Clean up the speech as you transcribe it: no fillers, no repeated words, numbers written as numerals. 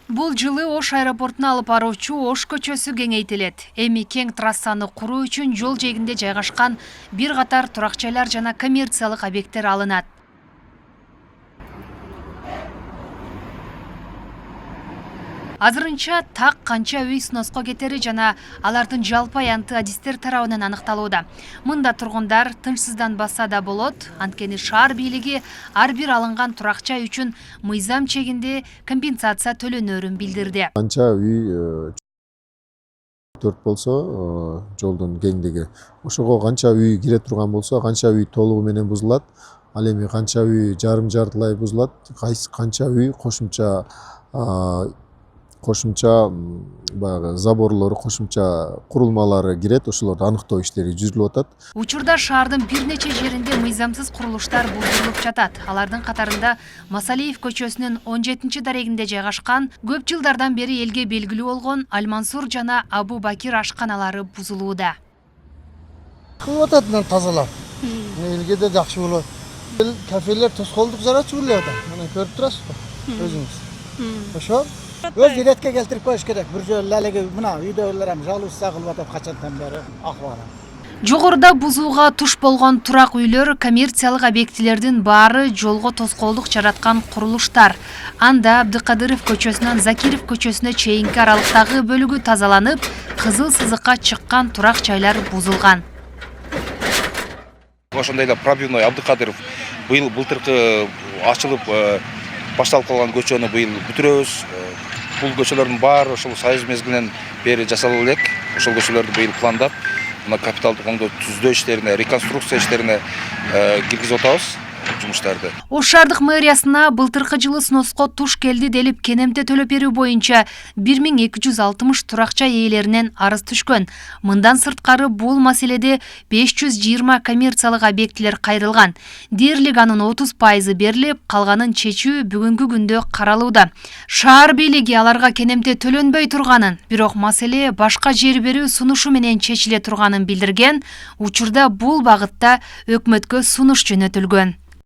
Бул жылы Ош аэропортуна алып баруучу Ош көчөсү кеңейтилет. Эми кең трассаны куруу үчүн жол жээгинде жайгашкан бир катар турак жайлар жана коммерциялык объекттер алынат. Азырынча так канча үй сноско кетери жана алардын жалпы аянты адистер тарабынан аныкталууда. Мында тургундар тынчсызданбаса да болот, анткени шаар бийлиги ар бир алынган турак жай үчүн мыйзам чегинде компенсация төлөнөрүн билдирди. Канча үй 4 болсо жолдун кеңдиги, ошого канча үй кире турган болсо, канча үй толугу менен бузулат, ал эми канча үй жарым жартылай бузулат, канча үй кошумча баягы заборлору, кошумча курулмалары кирет, ошолорду аныктоо иштери жүрүлүп атат. Учурда шаардын бир нече жеринде мыйзамсыз курулуштар булдырылып жатат. Алардын катарында Масалиев көчөсүнүн 17 дарегинде жайгашкан, көп жылдардан бери элге белгилүү болгон Альмансур жана Абу Бакир ашканалары бузулууда. Кылып атат тазалап. Элге да жакшы болот. Кафелер тоскоолдук жаратып эле атат. Мына көрүп турасызбы өзүңүз. Ошо өз иретке келтирип коюш керек. Бир жолу элеги мына үйдөгүлөр ham жалуусса кылып атат качандан бери акыбары. Жогоруда бузууга туш болгон турак үйлөр, коммерциялык объектилердин баары жолго тоскоолдук жараткан курулуштар. Анда Абдыкадыров көчөсүнөн Закиров көчөсүнө чейинки аралыктагы бөлүгү тазаланып, кызыл сызыкка чыккан турак жайлар бузулган. Ошондой эле пробивной Абдыкадыров былтыркы ачылып башталып калган көчөнү быйыл бүтүрөбүз. Бул көчөлөрдүн баары ошол союз мезгилинен бери жасалып элек. Ошол көчөлөрдү быйыл пландап, мына капиталдык оңдоо түзөө иштерине, реконструкция иштерине киргизип атабыз жумуштарды. Ош шаардык мэриясына былтыркы жылы сноско туш келди делип кенемте төлөп берүү боюнча 1260 турак жай ээлеринен арыз түшкөн. Мындан сырткары бул маселеде 520 коммерциялык объектилер кайрылган. Дээрлик анын 30% берилип, калганын чечүү бүгүнкү күндө каралууда. Шаар бийлиги аларга кенемте төлөнбөй турганын, бирок маселе башка жер берүү сунушу менен чечиле турганын билдирген. Учурда бул багытта өкмөткө сунуш жөнөтүлгөн.